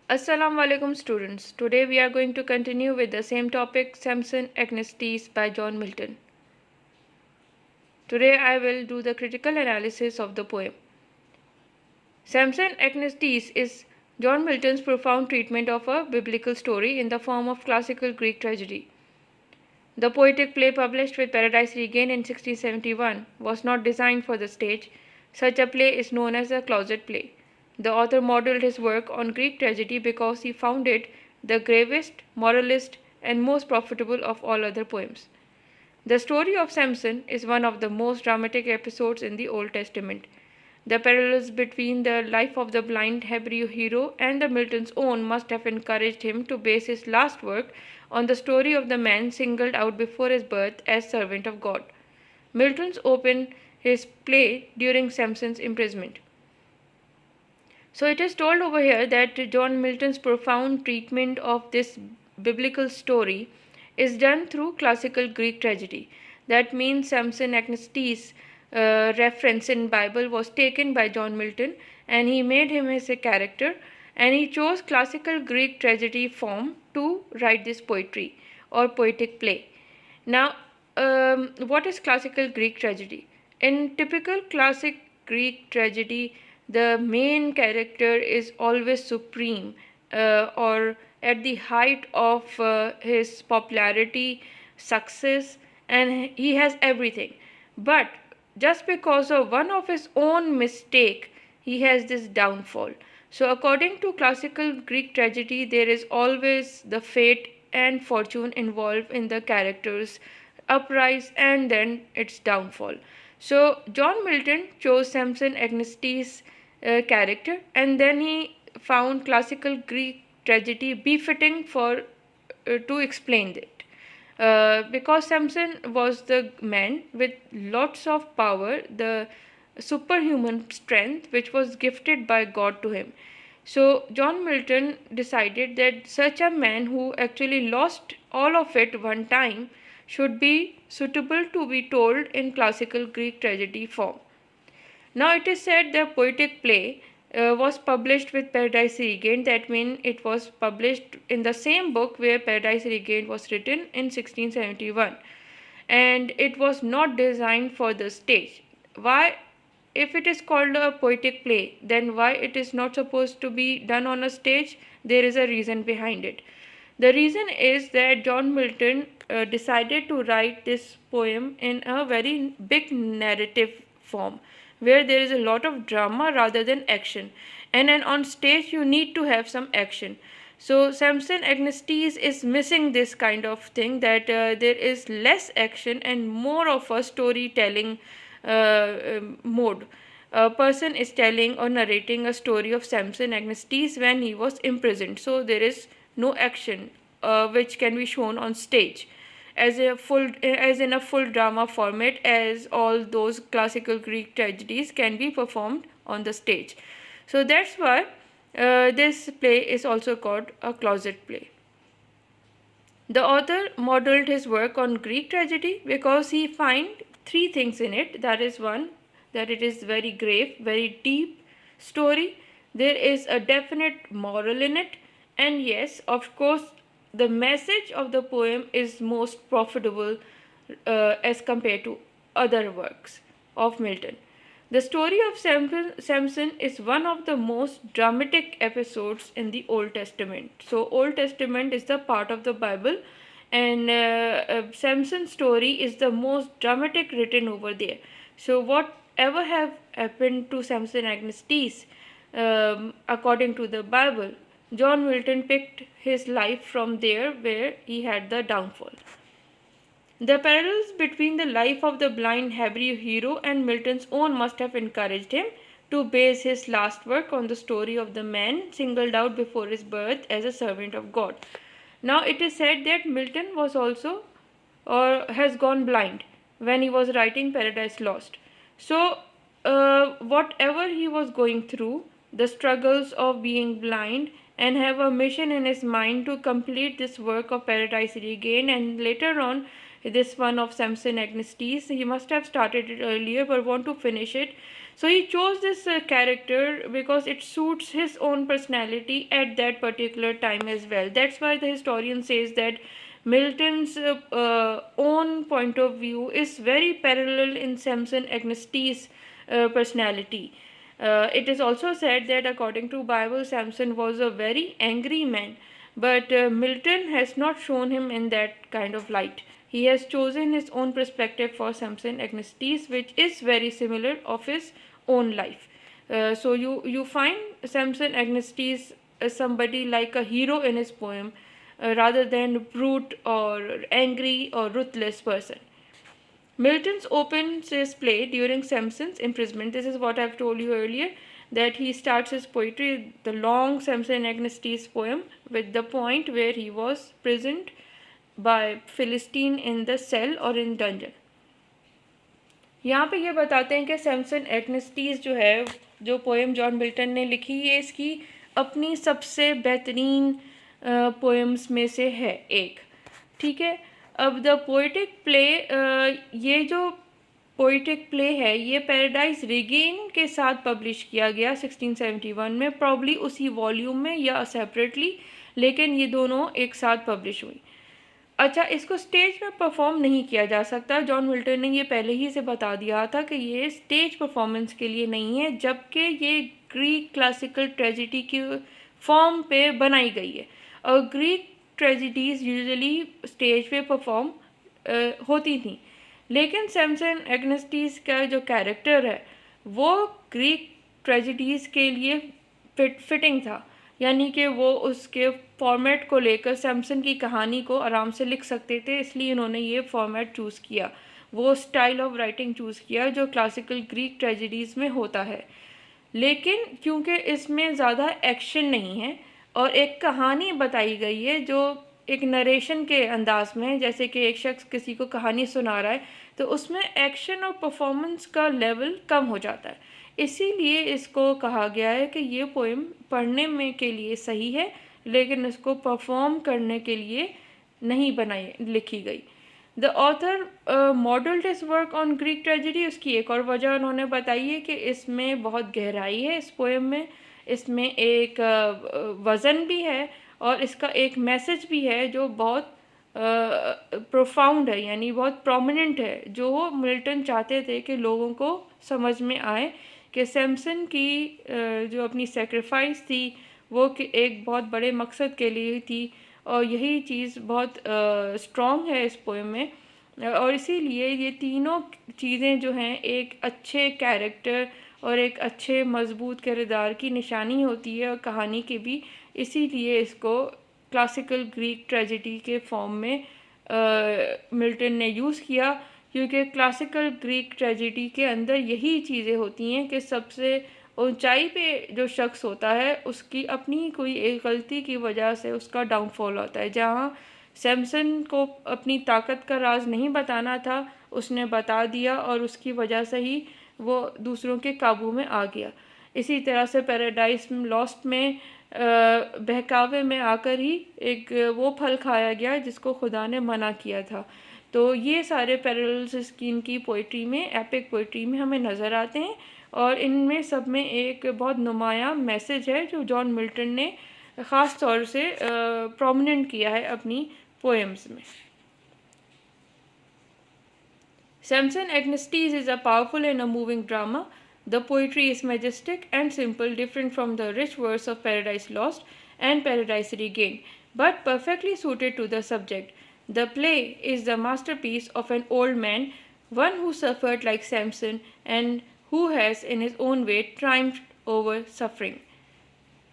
Assalamu alaikum students. Today we are going to continue with the same topic, Samson Agnestes by John Milton. Today I will do the critical analysis of the poem. Samson Agnestes is John Milton's profound treatment of a biblical story in the form of classical Greek tragedy. The poetic play published with Paradise Regained in 1671 was not designed for the stage. Such a play is known as a closet play. The author modeled his work on Greek tragedy because he found it the gravest, moralist, and most profitable of all other poems. The story of Samson is one of the most dramatic episodes in the Old Testament. The parallels between the life of the blind Hebrew hero and the Milton's own must have encouraged him to base his last work on the story of the man singled out before his birth as servant of God. Milton's opened his play during Samson's imprisonment. So it is told over here that John Milton's profound treatment of this biblical story is done through classical Greek tragedy. That means Samson Agnestes reference in Bible was taken by John Milton and he made him as a character, and he chose classical Greek tragedy form to write this poetry or poetic play. Now, what is classical Greek tragedy? In typical classic Greek tragedy, the main character is always supreme or at the height of his popularity, success, and he has everything. But just because of one of his own mistake, he has this downfall. So according to classical Greek tragedy, there is always the fate and fortune involved in the character's uprise and then its downfall. So John Milton chose Samson Agnestes' character, and then he found classical Greek tragedy befitting for to explain it. Because Samson was the man with lots of power, the superhuman strength which was gifted by God to him. So John Milton decided that such a man who actually lost all of it one time should be suitable to be told in classical Greek tragedy form. Now it is said the poetic play was published with Paradise Regained. That means it was published in the same book where Paradise Regained was written in 1671, and it was not designed for the stage. Why? If it is called a poetic play, then why it is not supposed to be done on a stage? There is a reason behind it. The reason is that John Milton decided to write this poem in a very big narrative form where there is a lot of drama rather than action, and then on stage you need to have some action. So Samson Agnestes is missing this kind of thing, that there is less action and more of a storytelling mode. A person is telling or narrating a story of Samson Agnestes when he was imprisoned, so there is no action which can be shown on stage as in a full drama format, as all those classical Greek tragedies can be performed on the stage. So that's why this play is also called a closet play. The author modeled his work on Greek tragedy because he find three things in it. That is, one, that it is very grave, very deep story. There is a definite moral in it, and yes, of course, the message of the poem is most profitable as compared to other works of Milton. The story of Samson is one of the most dramatic episodes in the Old Testament. So, Old Testament is the part of the Bible, and Samson's story is the most dramatic written over there. So, whatever have happened to Samson Agnestes, according to the Bible, John Milton picked his life from there where he had the downfall. The parallels between the life of the blind Hebrew hero and Milton's own must have encouraged him to base his last work on the story of the man singled out before his birth as a servant of God. Now it is said that Milton was also or has gone blind when he was writing Paradise Lost. So whatever he was going through, the struggles of being blind, and have a mission in his mind to complete this work of Paradise Regained, and later on this one of Samson Agnestes. He must have started it earlier but want to finish it. So he chose this character because it suits his own personality at that particular time as well. That's why the historian says that Milton's own point of view is very parallel in Samson Agnestis' personality. It is also said that according to Bible, Samson was a very angry man, but Milton has not shown him in that kind of light. He has chosen his own perspective for Samson Agnestis, which is very similar of his own life. So you find Samson Agnestis as somebody like a hero in his poem, rather than brute or angry or ruthless person. Milton opens his play during Samson's imprisonment. This is what I've told you earlier, that he starts his poetry, the long Samson Agnestis poem, with the point where he was imprisoned by Philistine in the cell or in dungeon. यहाँ पे ये बताते हैं कि सैमसन एग्नेस्टीज जो है, जो poem John Milton ने लिखी, ये इसकी अपनी सबसे बेहतरीन पोएम्स में से है एक, ठीक है. अब द पोएटिक प्ले, ये जो पोएटिक प्ले है ये पैराडाइज रिगेन के साथ पब्लिश किया गया 1671 में, प्रॉब्ली उसी वॉल्यूम में या सेपरेटली, लेकिन ये दोनों एक साथ पब्लिश हुई. अच्छा, इसको स्टेज में परफॉर्म नहीं किया जा सकता. जॉन मिल्टन ने ये पहले ही से बता दिया था कि ये स्टेज परफॉर्मेंस के लिए नहीं है, जबकि ये ग्रीक क्लासिकल ट्रेजिडी की फॉर्म पे बनाई गई है, और ग्रीक ट्रेजिडीज़ यूजुअली स्टेज पे परफॉर्म होती थी. लेकिन सैमसन एग्नेस्टीस का जो कैरेक्टर है वो ग्रीक ट्रेजिडीज़ के लिए फिटिंग था, यानी कि वो उसके फॉर्मेट को लेकर सैमसन की कहानी को आराम से लिख सकते थे, इसलिए उन्होंने ये फॉर्मेट चूज़ किया, वो स्टाइल ऑफ राइटिंग चूज़ किया जो क्लासिकल ग्रीक ट्रेजिडीज़ में होता है. लेकिन क्योंकि इसमें ज़्यादा एक्शन नहीं है और एक कहानी बताई गई है जो एक नरेशन के अंदाज में, जैसे कि एक शख्स किसी को कहानी सुना रहा है, तो उसमें एक्शन और परफॉर्मेंस का लेवल कम हो जाता है. इसीलिए इसको कहा गया है कि ये पोएम पढ़ने में के लिए सही है, लेकिन इसको परफॉर्म करने के लिए नहीं लिखी गई. The author modelled his work on Greek tragedy. उसकी एक और वजह उन्होंने बताई है कि इसमें बहुत गहराई है इस पोएम में, इसमें एक वज़न भी है और इसका एक मैसेज भी है जो बहुत प्रोफाउंड है, यानी बहुत प्रोमिनेंट है, जो मिल्टन चाहते थे कि लोगों को समझ में आए कि सैमसन की जो अपनी सेक्रीफाइस थी वो कि एक बहुत बड़े मकसद के लिए थी, और यही चीज़ बहुत स्ट्रॉन्ग है इस पोएम में. और इसीलिए ये तीनों चीज़ें जो हैं एक अच्छे कैरेक्टर और एक अच्छे मजबूत किरदार की निशानी होती है, और कहानी की भी. इसीलिए इसको क्लासिकल ग्रीक ट्रेजेडी के फॉर्म में मिल्टन ने यूज़ किया, क्योंकि क्लासिकल ग्रीक ट्रेजेडी के अंदर यही चीज़ें होती हैं कि सबसे ऊंचाई पे जो शख्स होता है उसकी अपनी कोई एक गलती की वजह से उसका डाउनफॉल होता है. जहाँ सैमसन को अपनी ताकत का राज नहीं बताना था, उसने बता दिया और उसकी वजह से ही वो दूसरों के काबू में आ गया. इसी तरह से पैराडाइज लॉस्ट में बहकावे में आकर ही एक वो फल खाया गया जिसको खुदा ने मना किया था. तो ये सारे पैरेलल्स इनकी पोइट्री में, एपिक पोइट्री में हमें नज़र आते हैं, और इनमें सब में एक बहुत नुमाया मैसेज है जो जॉन मिल्टन ने ख़ास तौर से प्रोमिनेंट किया है अपनी पोएम्स में. Samson Agnestes is a powerful and a moving drama. The poetry is majestic and simple, different from the rich verse of Paradise Lost and Paradise Regained, but perfectly suited to the subject. The play is the masterpiece of an old man, one who suffered like Samson and who has, in his own way, triumphed over suffering.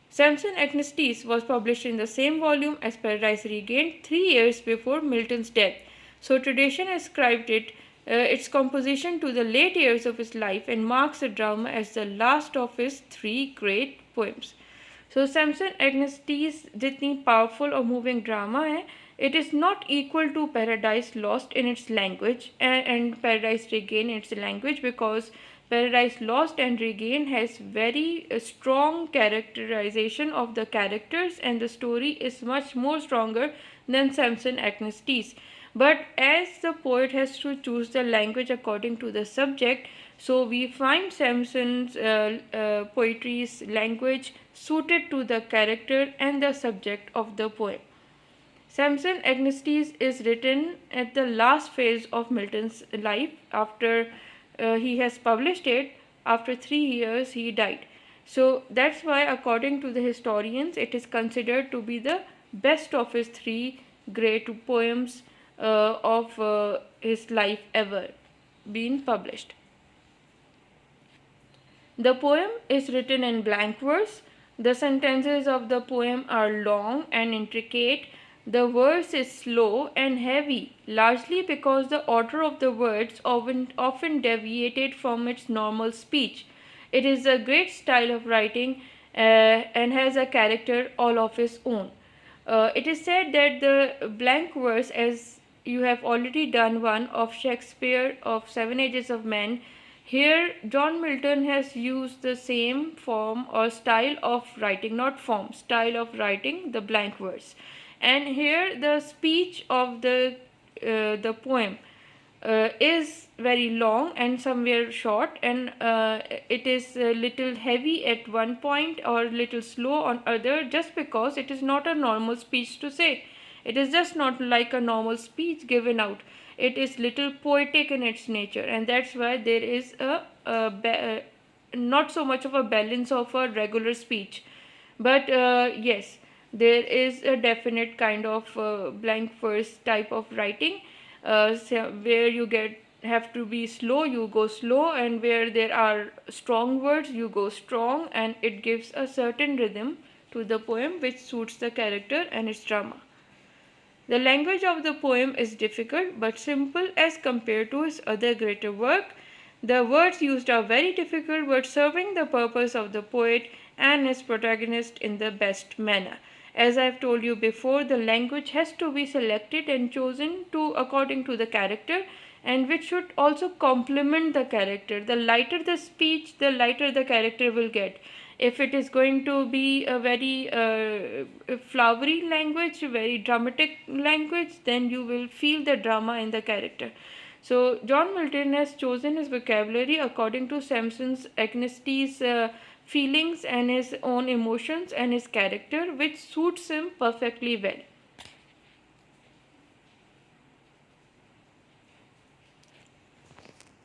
Samson Agnestes was published in the same volume as Paradise Regained 3 years before Milton's death. So tradition ascribed its composition to the late years of his life and marks the drama as the last of his 3 great poems. So Samson Agnestes जितनी powerful और moving drama है, it is not equal to Paradise Lost in its language and Paradise Regained in its language, because Paradise Lost and Regained has very strong characterization of the characters and the story is much more stronger than Samson Agnestes. But as the poet has to choose the language according to the subject, so we find Samson's poetry's language suited to the character and the subject of the poem. Samson Agnestes is written at the last phase of Milton's life. After he has published it, after 3 years he died. So that's why, according to the historians, it is considered to be the best of his three great poems of his life ever been published. The poem is written in blank verse. The sentences of the poem are long and intricate. The verse is slow and heavy, largely because the order of the words often deviated from its normal speech. It is a great style of writing and has a character all of its own. It is said that the blank verse, as you have already done one of Shakespeare of Seven Ages of Men, here John Milton has used the same form or style of writing, not form, style of writing, the blank verse. And here the speech of the poem is very long and somewhere short, and it is a little heavy at one point or little slow on other, just because it is not a normal speech to say. It is just not like a normal speech given out. It is little poetic in its nature, and that's why there is not so much of a balance of a regular speech. But yes, there is a definite kind of blank verse type of writing, where you have to be slow, you go slow, and where there are strong words, you go strong, and it gives a certain rhythm to the poem which suits the character and its drama. The language of the poem is difficult but simple as compared to his other greater work. The words used are very difficult but serving the purpose of the poet and his protagonist in the best manner. As I have told you before, the language has to be selected and chosen according to the character, and which should also complement the character. The lighter the speech, the lighter the character will get. If it is going to be a very flowery language, very dramatic language, then you will feel the drama in the character. So John Milton has chosen his vocabulary according to Samson's Agnestes' feelings and his own emotions and his character, which suits him perfectly well.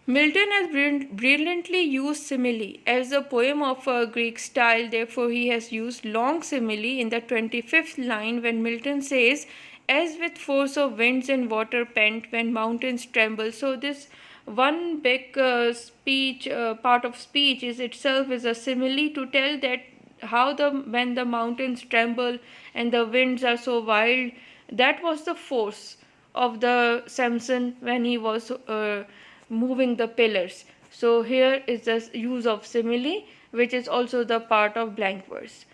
Milton has brilliantly used simile as a poem of a Greek style. Therefore, he has used long simile in the 25th line when Milton says, "As with force of winds and water pent when mountains tremble." So this one big part of speech is itself is a simile to tell that how when the mountains tremble and the winds are so wild, that was the force of the Samson when he was moving the pillars. So here is the use of simile, which is also the part of blank verse.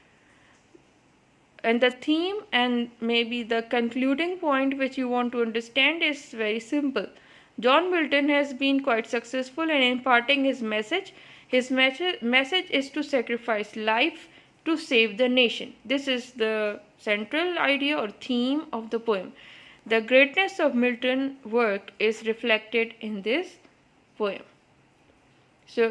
And the theme and maybe the concluding point which you want to understand is very simple. John Milton has been quite successful in imparting his message. His message is to sacrifice life to save the nation. This is the central idea or theme of the poem. The greatness of Milton's work is reflected in this poem. So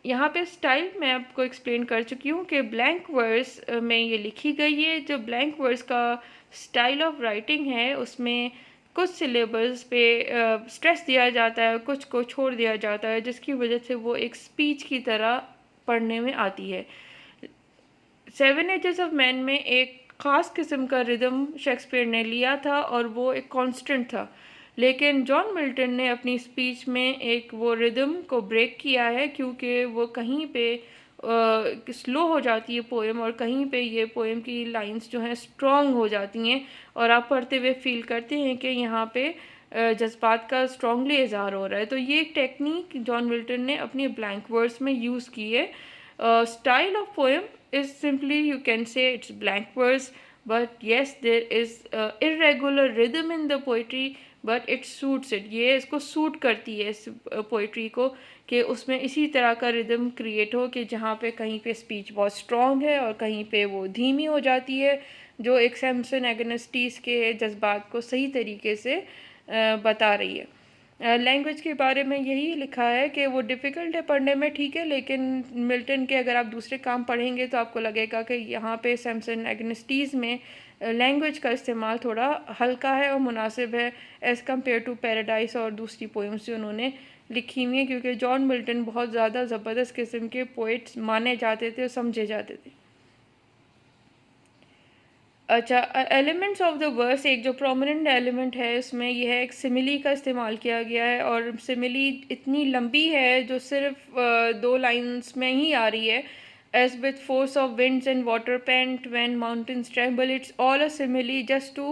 यहाँ पे style मैं आपको explain कर चुकी हूँ कि blank verse में ये लिखी गई है. जो ब्लैंक वर्स का स्टाइल ऑफ राइटिंग है उसमें कुछ सिलेबल्स पे स्ट्रेस दिया जाता है, कुछ को छोड़ दिया जाता है, जिसकी वजह से वो एक स्पीच की तरह पढ़ने में आती है. सेवन एजेस ऑफ मैन में एक ख़ास किस्म का रिदम शेक्सपियर ने लिया था और वो एक कांस्टेंट था. लेकिन जॉन मिल्टन ने अपनी स्पीच में एक वो रिदम को ब्रेक किया है, क्योंकि वो कहीं पे स्लो हो जाती है पोएम और कहीं पे ये पोएम की लाइंस जो हैं स्ट्रॉन्ग हो जाती हैं और आप पढ़ते हुए फील करते हैं कि यहाँ पे जज्बात का स्ट्रॉन्गली इजहार हो रहा है. तो ये एक टेक्निक जॉन मिल्टन ने अपनी ब्लैंक वर्ड्स में यूज़ की है. Style of poem is simply you can say it's blank words, but yes there is irregular rhythm in the poetry, but it suits it. ये इसको सूट करती है इस पोइट्री को कि उसमें इसी तरह का रिदम क्रिएट हो कि जहाँ पे कहीं पे स्पीच बहुत स्ट्रॉन्ग है और कहीं पे वो धीमी हो जाती है, जो एक सैमसन एगनेस्टीस के जज्बात को सही तरीके से بتا رہی ہے. لینگویج کے بارے میں یہی لکھا ہے کہ وہ ڈیفیکلٹ ہے پڑھنے میں، ٹھیک ہے، لیکن ملٹن کے اگر آپ دوسرے کام پڑھیں گے تو آپ کو لگے گا کہ یہاں پہ سیمسن ایگنسٹیز میں لینگویج کا استعمال تھوڑا ہلکا ہے اور مناسب ہے ایز کمپیئر ٹو پیراڈائز اور دوسری پوئمس جو انہوں نے لکھی ہوئی ہیں، کیونکہ جان ملٹن بہت زیادہ زبردست قسم کے پوئٹس مانے جاتے تھے اور سمجھے جاتے تھے. اچھا، ایلیمنٹس آف دا ورس، ایک جو پرومیننٹ ایلیمنٹ ہے اس میں یہ ہے ایک سملی کا استعمال کیا گیا ہے، اور سملی اتنی لمبی ہے جو صرف 2 لائنس میں ہی آ رہی ہے. As with force of winds and water pent when mountains tremble, it's all a simile just to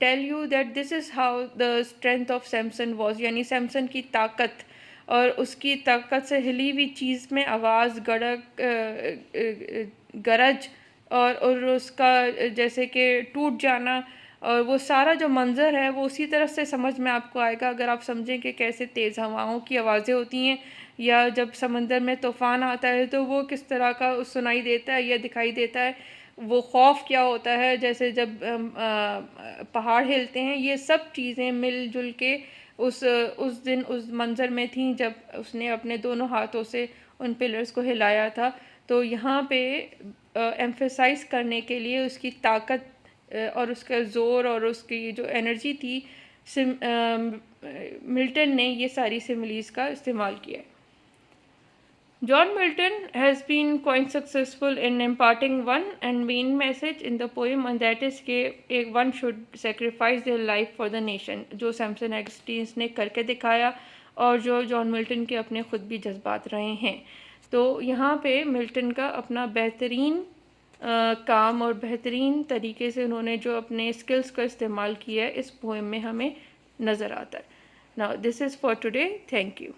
tell you that this is how the strength of Samson was. یعنی سیمسن کی طاقت اور اس کی طاقت سے ہلی ہوئی چیز میں آواز، گرج اور اس کا جیسے کہ ٹوٹ جانا، اور وہ سارا جو منظر ہے وہ اسی طرح سے سمجھ میں آپ کو آئے گا اگر آپ سمجھیں کہ کیسے تیز ہواؤں کی آوازیں ہوتی ہیں، یا جب سمندر میں طوفان آتا ہے تو وہ کس طرح کا سنائی دیتا ہے یا دکھائی دیتا ہے، وہ خوف کیا ہوتا ہے جیسے جب پہاڑ ہلتے ہیں. یہ سب چیزیں مل جل کے اس دن اس منظر میں تھیں جب اس نے اپنے دونوں ہاتھوں سے ان پلرز کو ہلایا تھا. تو یہاں پہ ایمفیسائز کرنے کے لیے اس کی طاقت اور اس کا زور اور اس کی جو انرجی تھی، ملٹن نے یہ ساری سملیز کا استعمال کیا. John Milton has been quite successful in imparting one and main message in the poem, and that is کہ one should sacrifice their life for the nation، جو سیمسن ایگسٹینز نے کر کے دکھایا اور جو جان ملٹن کے اپنے خود بھی جذبات رہے ہیں. تو یہاں پہ ملٹن کا اپنا بہترین کام اور بہترین طریقے سے انہوں نے جو اپنے اسکلز کا استعمال کیا ہے اس پوئم میں ہمیں نظر آتا ہے. Now this is for today. Thank you.